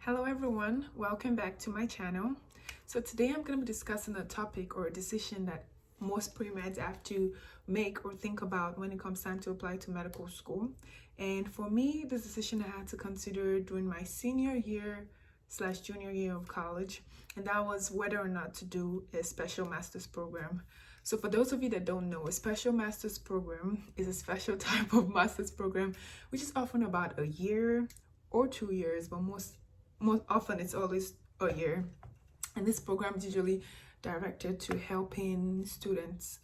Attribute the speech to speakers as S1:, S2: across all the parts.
S1: Hello everyone, welcome back to my channel. So today I'm going to be discussing a topic or a decision that most pre-meds have to make or think about when it comes time to apply to medical school. And for me, this decision I had to consider during my senior year / junior year of college, and that was whether or not to do a special master's program. So for those of you that don't know, a special master's program is a special type of master's program which is often about a year or 2 years, but most often it's always a year. And this program is usually directed to helping students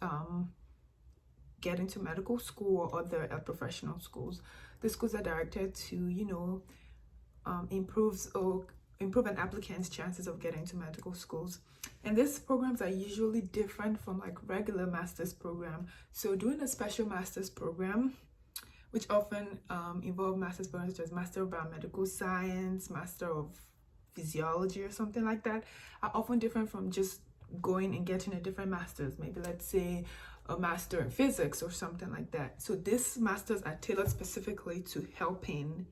S1: get into medical school or other professional schools. The schools are directed to improve an applicant's chances of getting to medical schools. And these programs are usually different from like regular master's program. So doing a special master's program, which often involve master's programs such as Master of Biomedical Science, Master of Physiology or something like that, are often different from just going and getting a different master's. Maybe let's say a master in physics or something like that. So these masters are tailored specifically to helping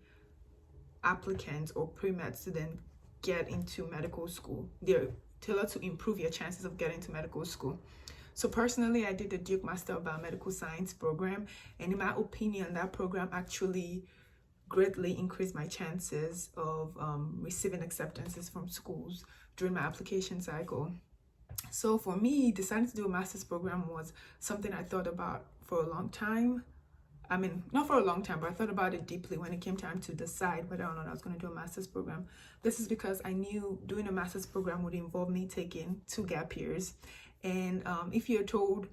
S1: applicants or pre-med students get into medical school. They're tailored to improve your chances of getting to medical school. So personally, I did the Duke Master of Biomedical Science program, and in my opinion, that program actually greatly increased my chances of receiving acceptances from schools during my application cycle. So for me, deciding to do a master's program was something I thought about for a long time. I mean, not for a long time, but I thought about it deeply when it came time to decide whether or not I was going to do a master's program. This is because I knew doing a master's program would involve me taking 2 gap years. And if you're told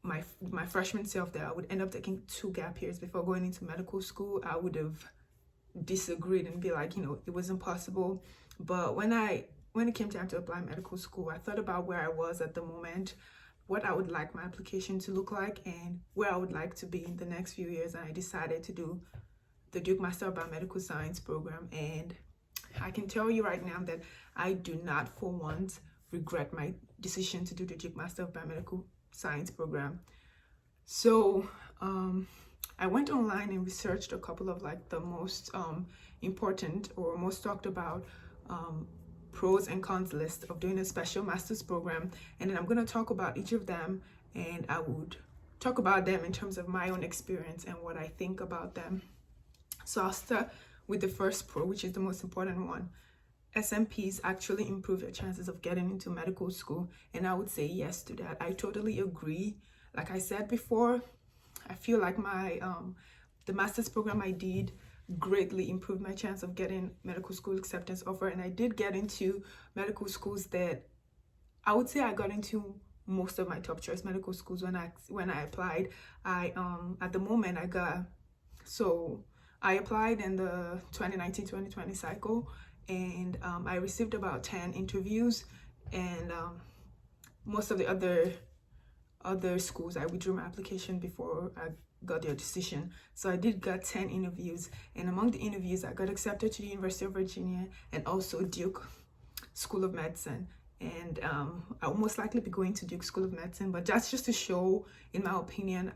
S1: my freshman self that I would end up taking 2 gap years before going into medical school, I would have disagreed and be like, it wasn't possible. But when it came time to apply medical school, I thought about where I was at the moment, what I would like my application to look like, and where I would like to be in the next few years. And I decided to do the Duke Master of Biomedical Science program. And I can tell you right now that I do not for once regret my decision to do the Duke Master of Biomedical Science program. So I went online and researched a couple of like the most important or most talked about pros and cons list of doing a special master's program, and then I'm going to talk about each of them, and I would talk about them in terms of my own experience and what I think about them. So I'll start with the first pro, which is the most important one. SMPs actually improve your chances of getting into medical school, and I would say yes to that. I totally agree. Like I said before, I feel like my the master's program I did greatly improved my chance of getting medical school acceptance offer, and I did get into medical schools that I would say I got into most of my top choice medical schools when I applied. At the moment I applied in the 2019-2020 cycle, and I received about 10 interviews, and most of the other schools I withdrew my application before I got their decision. So I did get 10 interviews, and among the interviews I got accepted to the University of Virginia and also Duke School of Medicine. And I'll most likely be going to Duke School of Medicine, but that's just to show, in my opinion,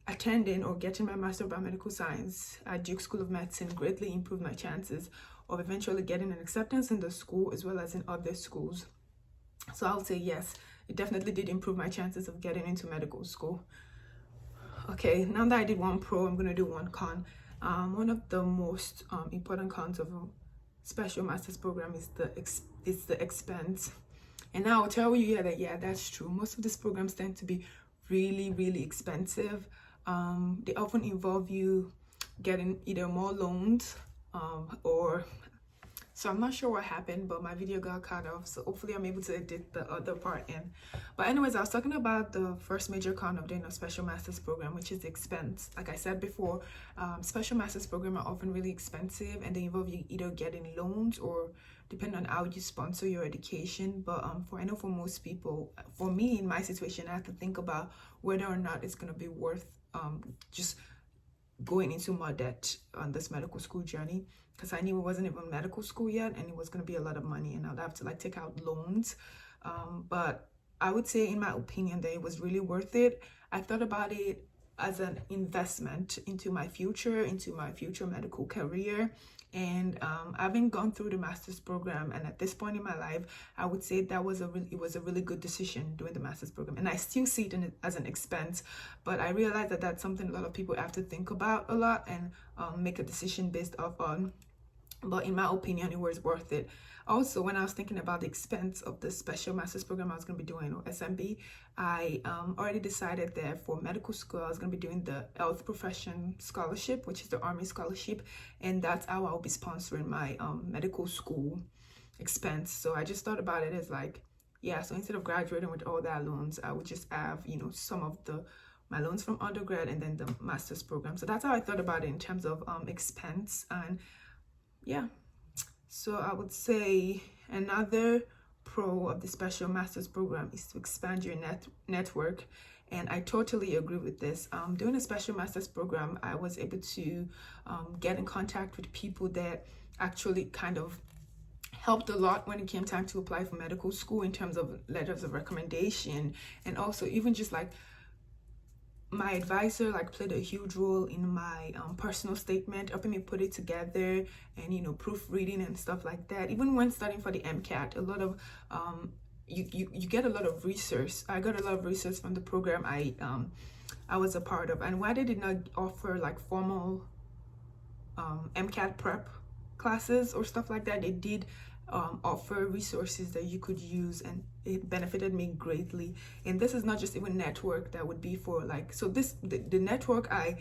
S1: attending or getting my Master of Biomedical Science at Duke School of Medicine greatly improved my chances of eventually getting an acceptance in the school as well as in other schools. So I'll say yes, it definitely did improve my chances of getting into medical school. Okay, now that I did one pro, I'm going to do one con. One of the most important cons of a special master's program is the expense. And now I'll tell you that that's true. Most of these programs tend to be really, really expensive. They often involve you getting either more loans or so I'm not sure what happened, but my video got cut off, so hopefully I'm able to edit the other part in. But anyways, I was talking about the first major con of doing a special master's program, which is the expense. Like I said before, special master's programs are often really expensive, and they involve you either getting loans or depending on how you sponsor your education. But I know for most people, for me in my situation, I have to think about whether or not it's going to be worth just going into more debt on this medical school journey, because I knew it wasn't even medical school yet, and it was going to be a lot of money, and I'd have to like take out loans. But I would say, in my opinion, that it was really worth it. I thought about it as an investment into my future medical career. And having gone through the master's program, and at this point in my life, I would say that it was a really good decision doing the master's program. And I still see it as an expense, but I realize that that's something a lot of people have to think about a lot and make a decision based off on. But in my opinion, it was worth it. Also, when I was thinking about the expense of the special master's program I was going to be doing, or SMP, I already decided that for medical school, I was going to be doing the health profession scholarship, which is the Army scholarship, and that's how I'll be sponsoring my medical school expense. So I just thought about it as like, yeah, so instead of graduating with all that loans, I would just have, some of my loans from undergrad and then the master's program. So that's how I thought about it in terms of expense. And yeah, so I would say another pro of the special master's program is to expand your network, and I totally agree with this. Doing a special master's program, I was able to get in contact with people that actually kind of helped a lot when it came time to apply for medical school in terms of letters of recommendation, and also even just like my advisor played a huge role in my personal statement, helping me put it together, and proofreading and stuff like that. Even when studying for the MCAT, a lot of you get a lot of research. I got a lot of research from the program I was a part of. And while they did not offer formal MCAT prep classes or stuff like that, they did offer resources that you could use, and it benefited me greatly. And this is not just even network that would be for the network I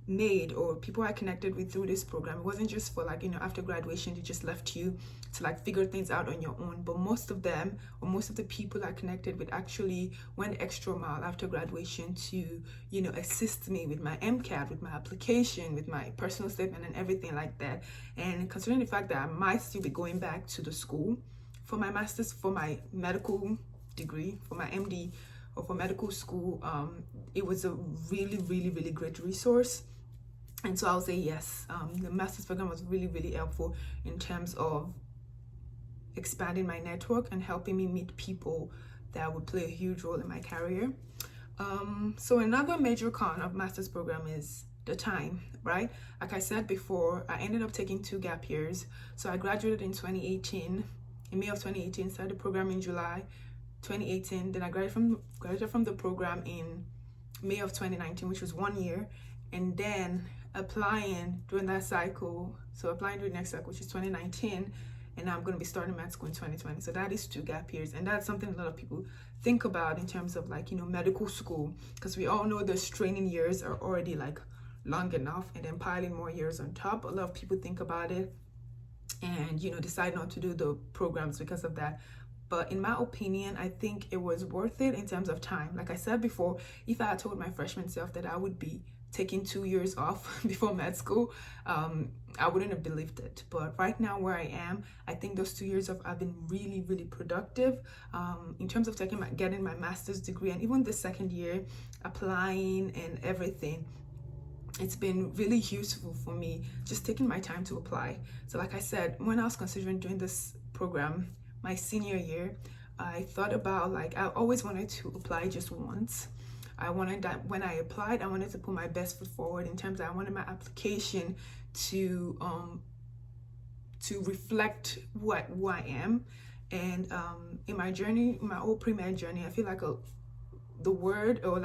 S1: made or people I connected with through this program, it wasn't just for after graduation they just left you to figure things out on your own, but most of them, or most of the people I connected with, actually went extra mile after graduation to assist me with my MCAT, with my application, with my personal statement and everything like that. And considering the fact that I might still be going back to the school for my master's, for my medical degree, for my MD, or for medical school, it was a really, really, really great resource. And so I'll say yes, the master's program was really, really helpful in terms of expanding my network and helping me meet people that would play a huge role in my career. So another major con of master's program is the time, right? Like I said before, I ended up taking 2 gap years. So I graduated in 2018, in May of 2018, started the program in July 2018. Then I graduated from the program in May of 2019, which was 1 year. And then applying during that cycle, so applying during the next cycle, which is 2019, and I'm going to be starting med school in 2020. So that is 2 gap years, and that's something a lot of people think about in terms of medical school, because we all know those training years are already long enough, and then piling more years on top. A lot of people think about it and decide not to do the programs because of that. But in my opinion, I think it was worth it in terms of time. Like I said before, if I had told my freshman self that I would be taking 2 years off before med school, I wouldn't have believed it. But right now where I am, I think those 2 years have been really, really productive in terms of getting my master's degree, and even the second year applying and everything. It's been really useful for me just taking my time to apply. So like I said, when I was considering doing this program my senior year, I thought about I always wanted to apply just once. I wanted that when I applied, I wanted to put my best foot forward in terms of I wanted my application to reflect who I am. And in my journey, my whole pre-med journey, I feel the word or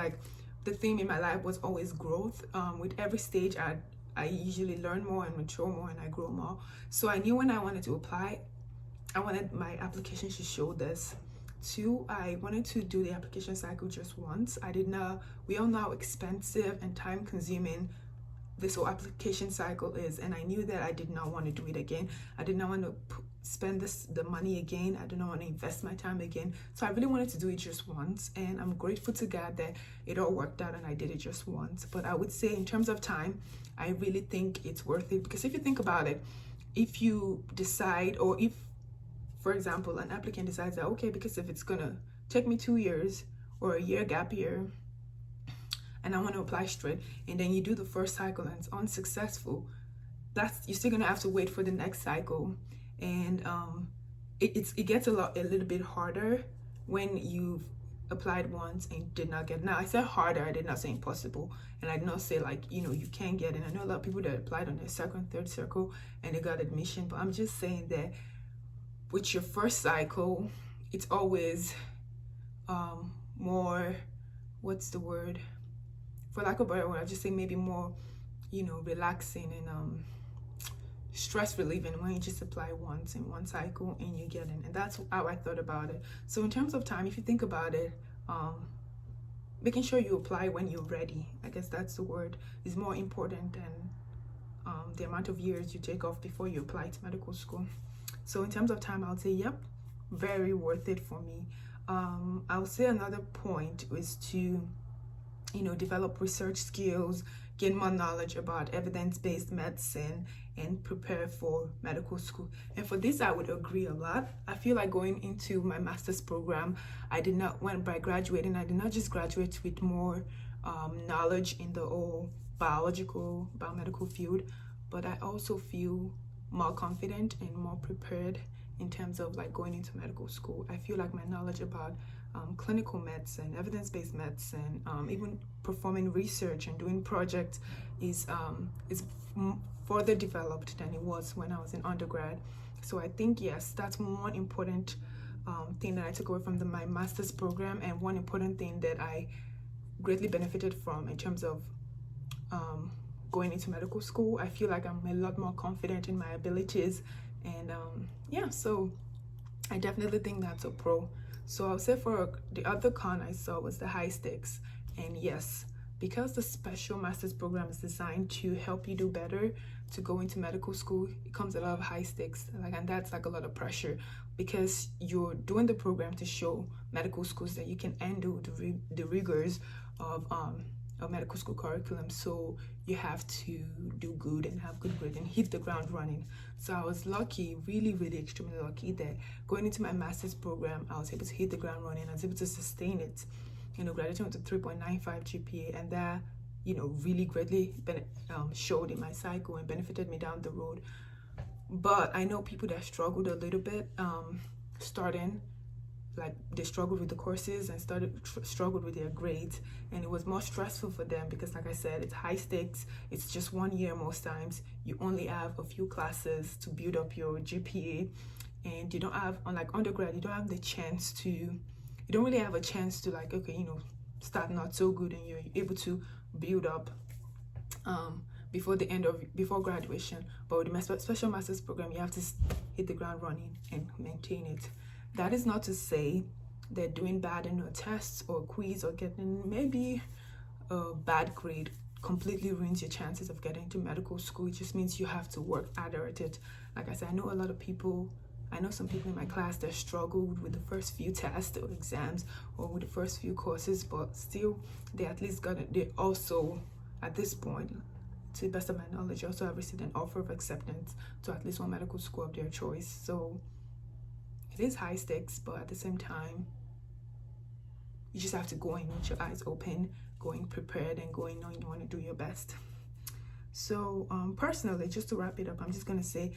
S1: the theme in my life was always growth. With every stage, I usually learn more and mature more and I grow more. So I knew when I wanted to apply, I wanted my application to show this. 2, I wanted to do the application cycle just once. We all know how expensive and time consuming this whole application cycle is, and I knew that I did not want to do it again. I did not want to spend the money again. I did not want to invest my time again. So I really wanted to do it just once, and I'm grateful to God that it all worked out and I did it just once. But I would say in terms of time, I really think it's worth it, because if you think about it, if you decide, or if, for example, an applicant decides that, okay, because if it's gonna take me 2 years or a year gap year and I want to apply straight, and then you do the first cycle and it's unsuccessful, you're still gonna have to wait for the next cycle. And it gets a little bit harder when you've applied once and did not get. Now I said harder, I did not say impossible, and I did not say like, you know, you can't get in. I know a lot of people that applied on their second, third circle and they got admission, but I'm just saying that with your first cycle, it's always more, what's the word, for lack of a better word, I'll just say maybe more, you know, relaxing and stress relieving when you just apply once in one cycle and you get in. And that's how I thought about it. So in terms of time, if you think about it, making sure you apply when you're ready, I guess that's the word, is more important than the amount of years you take off before you apply to medical school. So in terms of time, I'll say, yep, very worth it for me. I'll say another point is to, you know, develop research skills, gain more knowledge about evidence-based medicine, and prepare for medical school. And for this, I would agree a lot. I feel like going into my master's program, when by graduating, I did not just graduate with more knowledge in the whole biomedical field, but I also feel more confident and more prepared in terms of like going into medical school. I feel like my knowledge about clinical medicine, evidence-based medicine, even performing research and doing projects is further developed than it was when I was in undergrad. So I think, yes, that's one important thing that I took away from my master's program, and one important thing that I greatly benefited from in terms of going into medical school. I feel like I'm a lot more confident in my abilities, and yeah, so I definitely think that's a pro. So I'll say for the other con I saw was the high stakes. And yes, because the special master's program is designed to help you do better to go into medical school, it comes a lot of high stakes, and that's like a lot of pressure, because you're doing the program to show medical schools that you can handle the rigors of a medical school curriculum. So you have to do good and have good grades and hit the ground running. So I was lucky, really, really extremely lucky, that going into my master's program, I was able to hit the ground running. I was able to sustain it, you know, graduating with a 3.95 GPA, and that, you know, really greatly showed in my cycle and benefited me down the road. But I know people that struggled a little bit starting, like they struggled with the courses and struggled with their grades, and it was more stressful for them because, like I said, it's high stakes. It's just 1 year most times. You only have a few classes to build up your GPA, and you don't have, unlike undergrad, you don't really have a chance to like, okay, you know, start not so good and you're able to build up before graduation. But with the special master's program, you have to hit the ground running and maintain it. That is not to say that doing bad in a test or a quiz or getting maybe a bad grade completely ruins your chances of getting into medical school. It just means you have to work harder at it. Like I said, I know some people in my class that struggled with the first few tests or exams or with the first few courses, but still they at least they also, at this point, to the best of my knowledge, also have received an offer of acceptance to at least one medical school of their choice. So it is high stakes, but at the same time, you just have to go in with your eyes open, going prepared, and going knowing you want to do your best. So personally, just to wrap it up, I'm just going to say,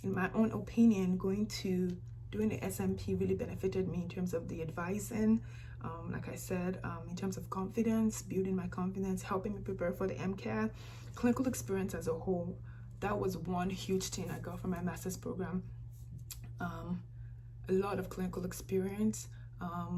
S1: in my own opinion, doing the SMP really benefited me in terms of the advising, like I said, in terms of confidence, building my confidence, helping me prepare for the MCAT, clinical experience as a whole. That was one huge thing I got from my master's program. A lot of clinical experience.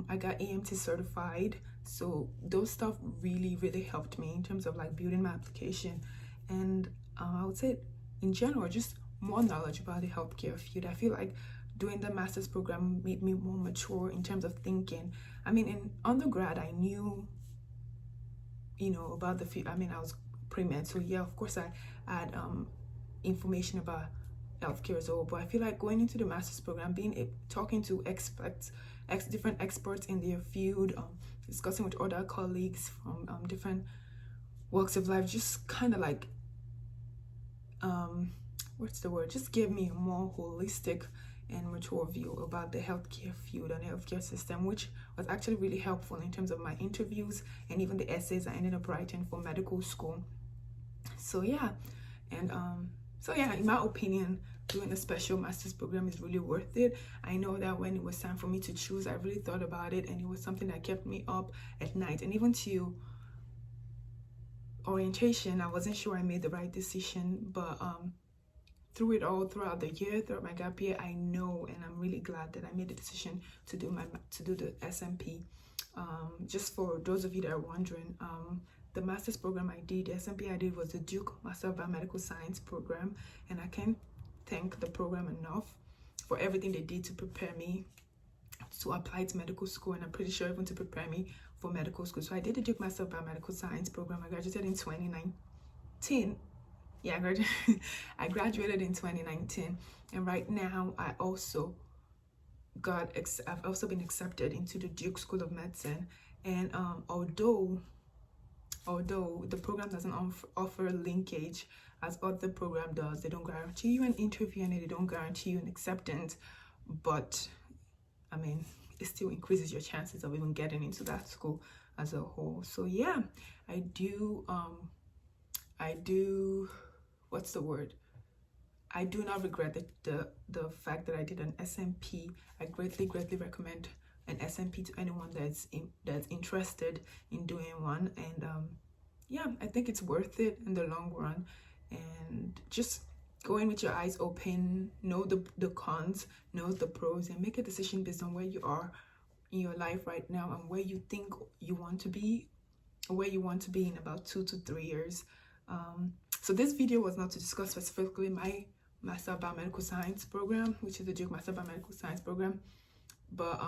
S1: I got EMT certified, so those stuff really, really helped me in terms of like building my application. And I would say in general, just more knowledge about the healthcare field. I feel like doing the master's program made me more mature in terms of thinking. I mean, in undergrad, I knew, you know, about the field. I mean, I was pre-med, so yeah, of course I had information about healthcare as well. But I feel like going into the master's program, talking to different experts in their field, discussing with other colleagues from different walks of life, just kind of like just gave me a more holistic and mature view about the healthcare field and the healthcare system, which was actually really helpful in terms of my interviews and even the essays I ended up writing for medical school. So yeah, and in my opinion, doing a special master's program is really worth it. I know that when it was time for me to choose, I really thought about it, and it was something that kept me up at night. And even to orientation, I wasn't sure I made the right decision, but through it all, throughout the year, throughout my gap year, I know, and I'm really glad that I made the decision to do the SMP. Just for those of you that are wondering, the master's program I did, the SMP I did, was the Duke Master of Biomedical Science program, and I can't thank the program enough for everything they did to prepare me to apply to medical school, and I'm pretty sure even to prepare me for medical school. So I did the Duke Master of Biomedical Science program. I graduated in 2019. Yeah, I graduated in 2019, and right now I've also been accepted into the Duke School of Medicine. And although the program doesn't offer linkage as other program does, they don't guarantee you an interview and they don't guarantee you an acceptance, but I mean, it still increases your chances of even getting into that school as a whole. So yeah, I do what's the word? I do not regret the fact that I did an SMP. I greatly recommend an SMP to anyone that's interested in doing one. And yeah, I think it's worth it in the long run. And just go in with your eyes open, know the cons, know the pros, and make a decision based on where you are in your life right now and where you think you want to be, or where you want to be in about 2 to 3 years. So this video was not to discuss specifically my Master of Biomedical Science program, which is the Duke Master of Biomedical Science program, but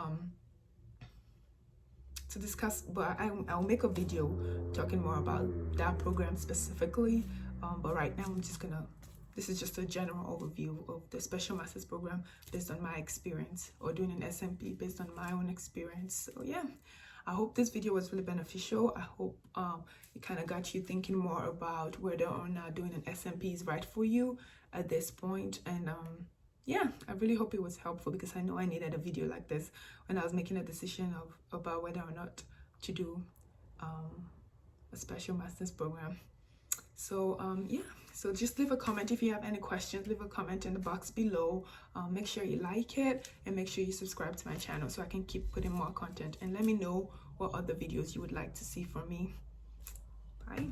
S1: to discuss, but I'll make a video talking more about that program specifically. But right now this is just a general overview of the special master's program based on my experience, or doing an SMP based on my own experience. So yeah, I hope this video was really beneficial. I hope it kind of got you thinking more about whether or not doing an SMP is right for you at this point. And yeah, I really hope it was helpful, because I know I needed a video like this when I was making a decision about whether or not to do a special master's program. So yeah, so just leave a comment if you have any questions. Leave a comment in the box below. Make sure you like it, and make sure you subscribe to my channel so I can keep putting more content, and let me know what other videos you would like to see from me. Bye.